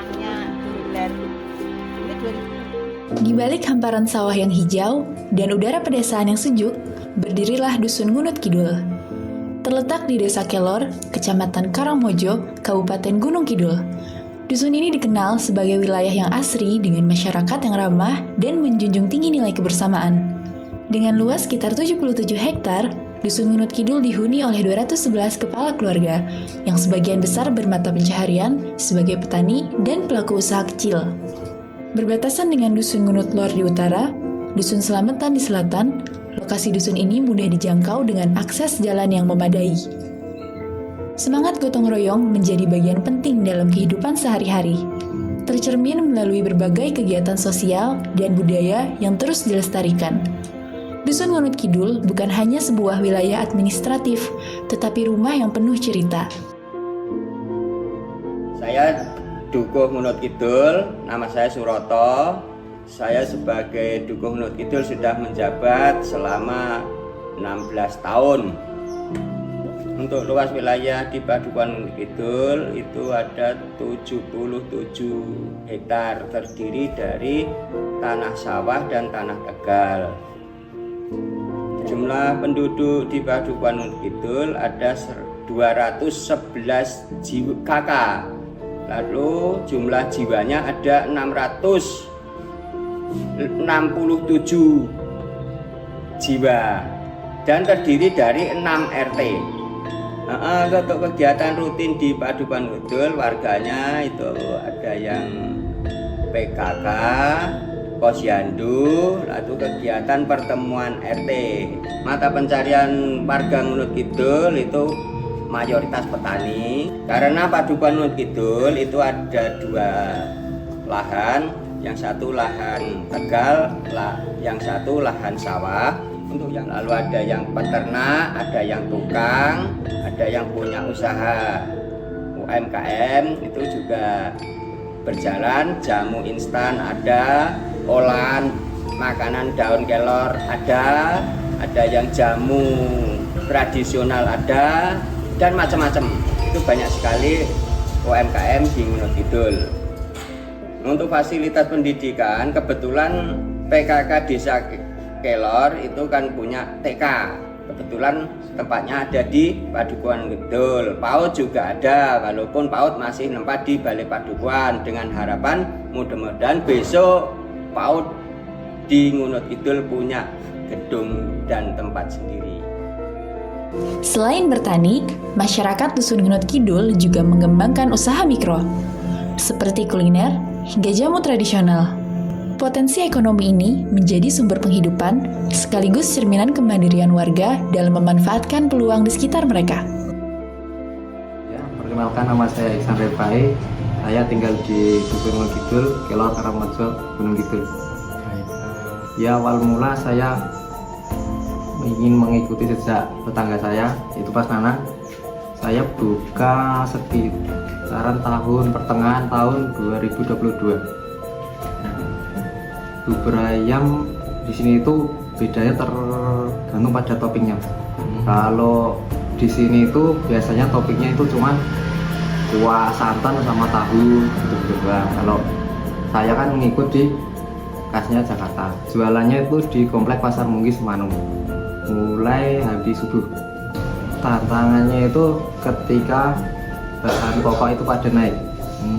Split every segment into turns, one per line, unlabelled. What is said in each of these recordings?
tanahnya bulat. Ini 2000.
Di balik hamparan sawah yang hijau dan udara pedesaan yang sejuk, berdirilah Dusun Ngunut Kidul. Terletak di Desa Kelor, Kecamatan Karangmojo, Kabupaten Gunung Kidul. Dusun ini dikenal sebagai wilayah yang asri dengan masyarakat yang ramah dan menjunjung tinggi nilai kebersamaan. Dengan luas sekitar 77 hektar, Dusun Ngunut Kidul dihuni oleh 211 kepala keluarga, yang sebagian besar bermata pencaharian sebagai petani dan pelaku usaha kecil. Berbatasan dengan Dusun Ngunut Lor di utara, Dusun Selamatan di selatan, lokasi dusun ini mudah dijangkau dengan akses jalan yang memadai. Semangat gotong royong menjadi bagian penting dalam kehidupan sehari-hari, tercermin melalui berbagai kegiatan sosial dan budaya yang terus dilestarikan. Dusun Ngunut Kidul bukan hanya sebuah wilayah administratif, tetapi rumah yang penuh cerita.
Saya Dukuh Ngunut Kidul, nama saya Suroto. Saya sebagai Dukuh Ngunut Kidul sudah menjabat selama 16 tahun. Untuk luas wilayah di Padukuhan Ngunut Kidul itu ada 77 hektar, terdiri dari tanah sawah dan tanah tegal. Jumlah penduduk di Padukuhan Ngunut Kidul ada 211 kakak. Lalu jumlah jiwanya ada 667 jiwa dan terdiri dari 6 RT. Untuk kegiatan rutin di Padukuhan Kidul warganya itu ada yang PKK, posyandu, lalu kegiatan pertemuan RT. Mata pencarian warga Ngunut Kidul itu mayoritas petani, karena Padukuhan Ngunut Kidul itu ada 2 lahan, yang satu lahan tegal, yang satu lahan sawah. Untuk yang lalu ada yang peternak, ada yang tukang, ada yang punya usaha UMKM, itu juga berjalan. Jamu instan ada, olahan makanan daun kelor ada yang jamu tradisional ada, dan macam-macam. Itu banyak sekali UMKM di Ngunut Kidul. Untuk fasilitas pendidikan, kebetulan PKK Desa Kelor itu kan punya TK. Kebetulan tempatnya ada di Padukuhan Kidul. PAUD juga ada, walaupun PAUD masih nempat di Balai Padukuhan, dengan harapan mudah-mudahan besok PAUD di Ngunut Kidul punya gedung dan tempat sendiri.
Selain bertani, masyarakat Dusun Ngunut Kidul juga mengembangkan usaha mikro, seperti kuliner hingga jamu tradisional. Potensi ekonomi ini menjadi sumber penghidupan sekaligus cerminan kemandirian warga dalam memanfaatkan peluang di sekitar mereka.
Ya, perkenalkan, nama saya Iksan Repai. Saya tinggal di Dusun Ngunut Kidul, Kelor Karangmojo, Gunung Kidul. Ya, awal mula saya ingin mengikuti jejak tetangga saya, itu pas nanah. Saya buka sekitaran pertengahan tahun 2022. Bubur ayam di sini itu bedanya tergantung pada toppingnya. Kalau di sini itu biasanya toppingnya itu cuma kuah santan sama tahu gitu doang. Kalau saya kan ngikut di khasnya Jakarta. Jualannya itu di Komplek Pasar Munggi Semanung. Mulai habis subuh. Tantangannya itu ketika bahan pokok itu pada naik.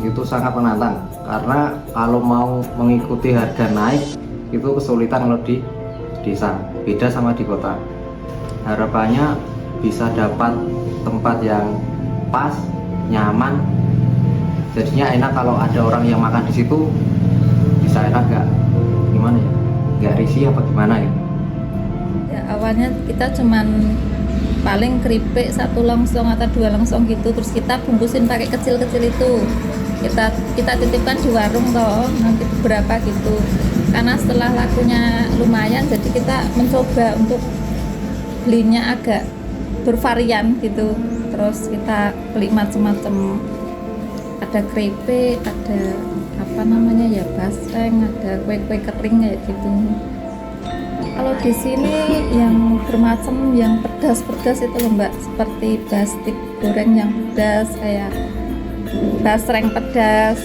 Itu sangat menantang, karena kalau mau mengikuti harga naik itu kesulitan kalau di desa, beda sama di kota. Harapannya bisa dapat tempat yang pas, nyaman, jadinya enak. Kalau ada orang yang makan di situ bisa enak, gimana ya, nggak risih apa gimana ya.
Ya, awalnya kita cuman paling keripik 1 longsong atau 2 longsong gitu, terus kita bungkusin pakai kecil-kecil itu, kita titipkan di warung toh, nanti beberapa gitu. Karena setelah lakunya lumayan, jadi kita mencoba untuk belinya agak bervarian gitu. Terus kita beli macam-macam, ada keripik, ada basreng, ada kue-kue kering kayak gitu. Kalau di sini yang bermacam, yang pedas-pedas itu loh Mbak, seperti bastik goreng yang pedas, kayak basreng pedas,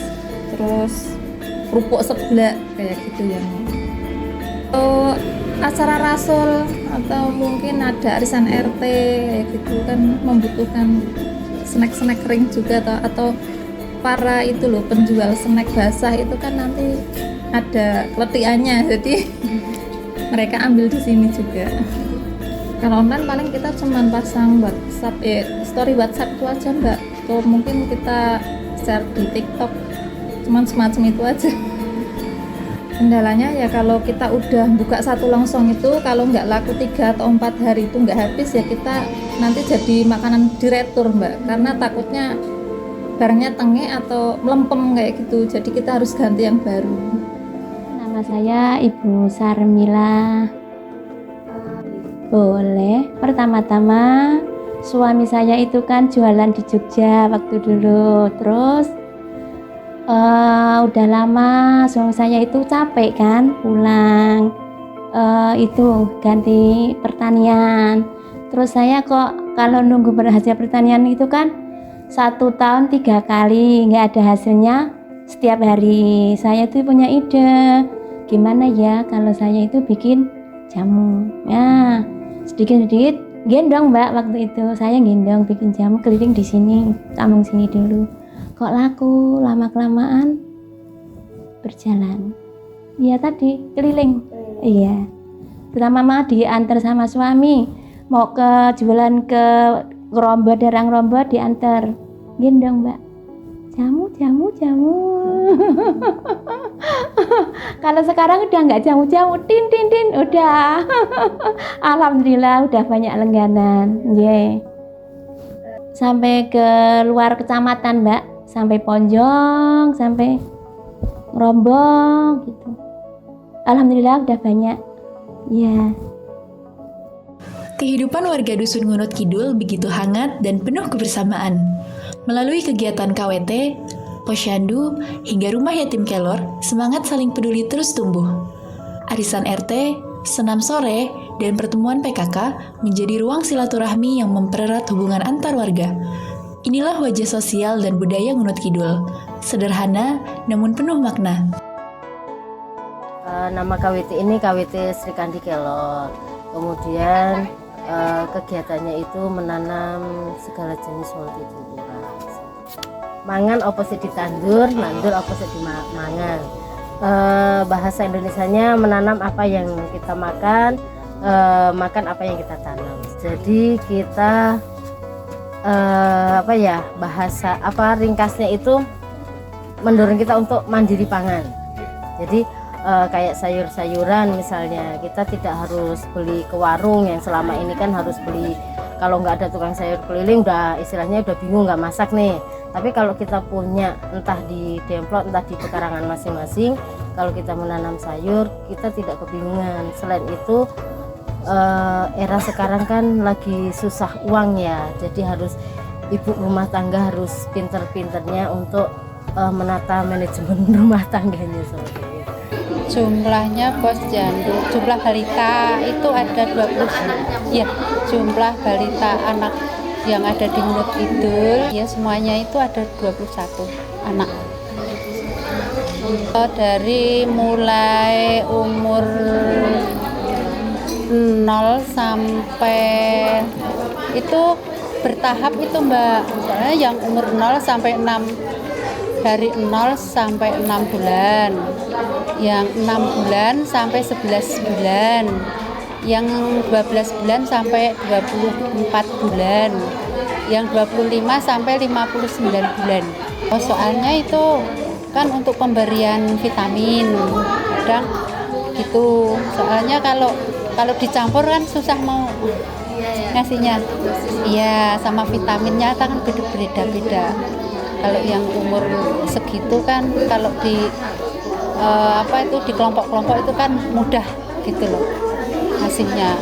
terus kerupuk seblak kayak gitu ya. Acara rasul atau mungkin ada arisan RT kayak gitu kan membutuhkan snack-snack kering juga atau para itu loh penjual snack basah itu kan nanti ada keletiannya, jadi mereka ambil di sini juga. Kalau online paling kita cuman pasang WhatsApp, story WhatsApp itu aja Mbak, atau mungkin kita share di TikTok, cuman semacam itu aja. Kendalanya ya kalau kita udah buka satu longsong itu kalau nggak laku 3 atau 4 hari itu nggak habis ya kita nanti jadi makanan diretur Mbak, karena takutnya barangnya tengek atau melempem kayak gitu, jadi kita harus ganti yang baru.
Nama saya Ibu Sarmila. Boleh, pertama-tama suami saya itu kan jualan di Jogja waktu dulu, terus udah lama suami saya itu capek kan pulang, itu ganti pertanian. Terus saya kok kalau nunggu berhasil pertanian itu kan 1 tahun 3 kali nggak ada hasilnya setiap hari. Saya tuh punya ide, gimana ya kalau saya itu bikin jamu. Ya sedikit-sedikit gendong Mbak, waktu itu saya gendong bikin jamu keliling di sini, kampung sini dulu. Kok laku, lama-kelamaan berjalan. Iya tadi keliling. Iya. Pertama diantar sama suami, mau ke jualan ke Rombo, Darang Rombo diantar. Gendong Mbak. Jamu. Kalau sekarang udah nggak jamu-jamu, tin, udah. Alhamdulillah udah banyak langganan. Yeah. Sampai ke luar kecamatan Mbak, sampai Ponjong, sampai Rombong gitu. Alhamdulillah udah banyak. Ya.
Kehidupan warga Dusun Ngunut Kidul begitu hangat dan penuh kebersamaan. Melalui kegiatan KWT, Posyandu, hingga rumah yatim kelor, semangat saling peduli terus tumbuh. Arisan RT, senam sore, dan pertemuan PKK menjadi ruang silaturahmi yang mempererat hubungan antar warga. Inilah wajah sosial dan budaya Ngunut Kidul. Sederhana, namun penuh makna.
Nama KWT ini KWT Sri Kandi Kelor. Kemudian kegiatannya itu menanam segala jenis multikultural. Mangan opposite ditandur, nandur opposite dimangan. Bahasa Indonesianya menanam apa yang kita makan, makan apa yang kita tanam. Jadi kita bahasa ringkasnya itu mendorong kita untuk mandiri pangan. Jadi kayak sayur-sayuran misalnya, kita tidak harus beli ke warung yang selama ini kan harus beli, kalau nggak ada tukang sayur keliling udah istilahnya udah bingung nggak masak nih. Tapi kalau kita punya entah di demplot entah di pekarangan masing-masing, kalau kita menanam sayur kita tidak kebingungan. Selain itu era sekarang kan lagi susah uang ya, jadi harus ibu rumah tangga harus pinter-pinternya untuk menata manajemen rumah tangganya seperti itu.
Jumlahnya Posyandu, jumlah balita itu ada 20. Ya, jumlah balita anak yang ada di Ngunut Kidul ya semuanya itu ada 21 anak. Dari mulai umur 0 sampai itu bertahap itu Mbak. Soalnya yang umur 0 sampai 6, dari 0 sampai 6 bulan, yang 6 bulan sampai 11 bulan, yang 12 bulan sampai 24 bulan, yang 25 sampai 59 bulan. Soalnya itu kan untuk pemberian vitamin dan gitu. Soalnya kalau dicampur kan susah mau ngasihnya. Iya, sama vitaminnya kan beda-beda. Kalau yang umur segitu kan kalau di di kelompok-kelompok itu kan mudah gitu loh hasilnya.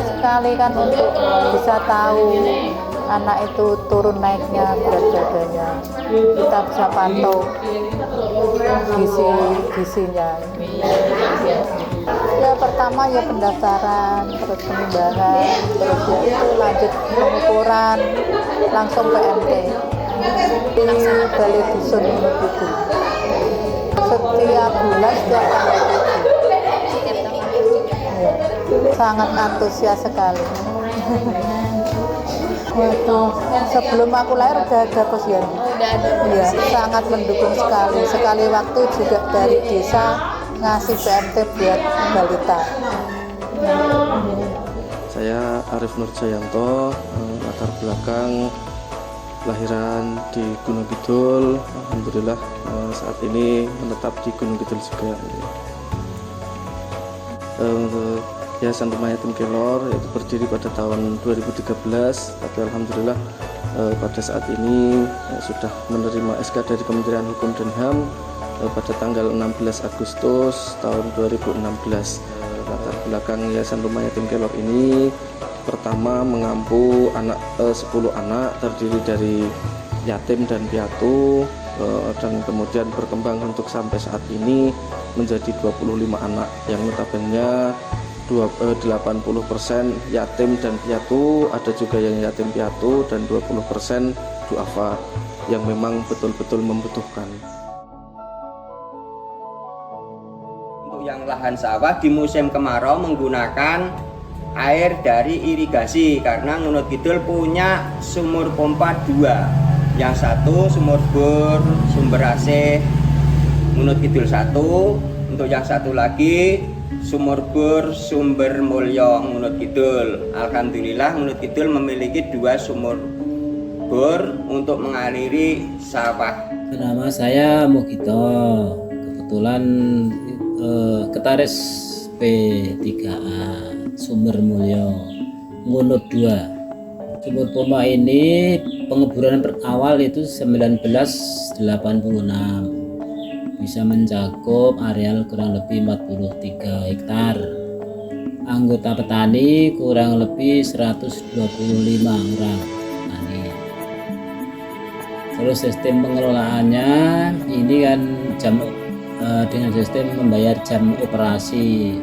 Sekali kan untuk bisa tahu anak itu turun naiknya berat badannya, kita bisa pantau gizinya. Ya pertama ya pendaftaran, terus penimbangan, terus ya itu lanjut pengukuran langsung ke MT di Balai Dusun Ngunut Kidul. Setiap bulan, setiap tanggal 7. Iya. Sangat antusias sekali. Itu sebelum aku lahir udah ada posyandu.
Udah ada.
Iya, sangat mendukung sekali. Sekali waktu juga dari desa ngasih PMT buat balita.
Saya Arif Nurjayanto, latar belakang lahiran di Gunung Kidul. Alhamdulillah saat ini menetap di Gunung Kidul juga. Untuk Yayasan Rumah Yatim Kelor itu berdiri pada tahun 2013, tapi alhamdulillah pada saat ini sudah menerima SK dari Kementerian Hukum dan HAM pada tanggal 16 Agustus tahun 2016. Latar belakang Yayasan Rumah Yatim Kelor ini pertama mengampu 10 anak terdiri dari yatim dan piatu, dan kemudian berkembang untuk sampai saat ini menjadi 25 anak yang notabene 80% yatim dan piatu, ada juga yang yatim piatu, dan 20% duafa yang memang betul-betul membutuhkan.
Untuk yang lahan sawah di musim kemarau menggunakan air dari irigasi, karena Ngunut Kidul punya sumur pompa 2. Yang satu sumur bor sumber AC Ngunut Kidul 1, untuk yang satu lagi sumur bor sumber mulya Ngunut Kidul. Alhamdulillah Ngunut Kidul memiliki 2 sumur bor untuk mengaliri sawah.
Nama saya Mugito, kebetulan Ketaris P3A Sumber Mulya Ngunut 2. Sumur pompa ini pengeburan awal itu 1986, bisa mencakup areal kurang lebih 43 hektar. Anggota petani kurang lebih 125 orang petani. Terus sistem pengelolaannya ini kan dengan sistem membayar jam operasi.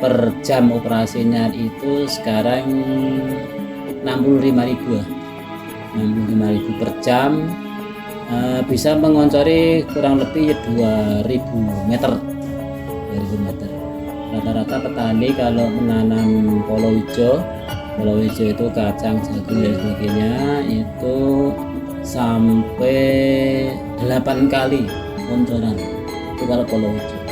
Per jam operasinya itu sekarang 65.000 per jam. Bisa mengoncori kurang lebih 2.000 meter. Rata-rata petani kalau menanam palawija itu kacang, jagung dan sebagainya itu sampai 8 kali oncoran. Itu kalau palawija.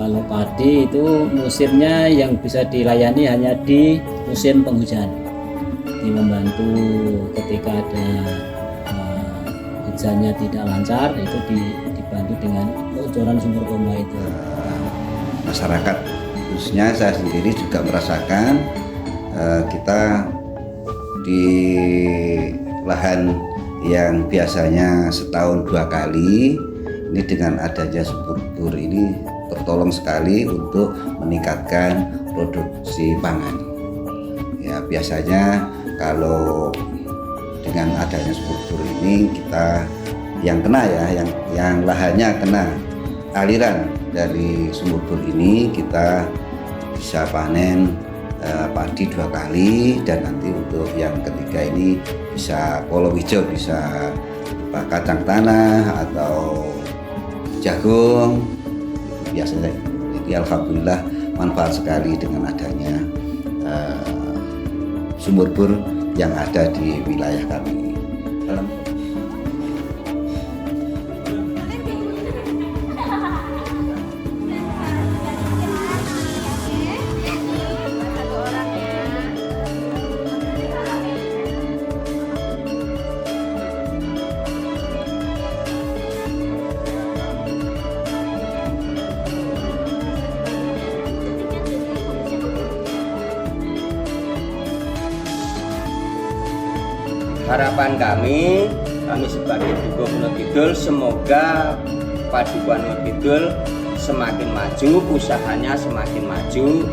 Kalau padi itu musimnya yang bisa dilayani hanya di musim penghujan. Ini membantu ketika ada hujannya tidak lancar, itu dibantu dengan bocoran sumber pompa itu.
Masyarakat khususnya saya sendiri juga merasakan kita di lahan yang biasanya setahun 2 kali, ini dengan adanya sumur bor ini tertolong sekali untuk meningkatkan produksi pangan. Ya biasanya kalau dengan adanya sumur bor ini kita yang kena ya, yang lahannya kena aliran dari sumur bor ini, kita bisa panen padi 2 kali, dan nanti untuk yang ketiga ini bisa palawija, bisa kacang tanah atau jagung biasanya. Jadi alhamdulillah manfaat sekali dengan adanya sumur bor yang ada di wilayah kami.
Harapan kami sebagai Dukuh Ngunut Kidul, semoga Padukuhan Ngunut Kidul semakin maju, usahanya semakin maju,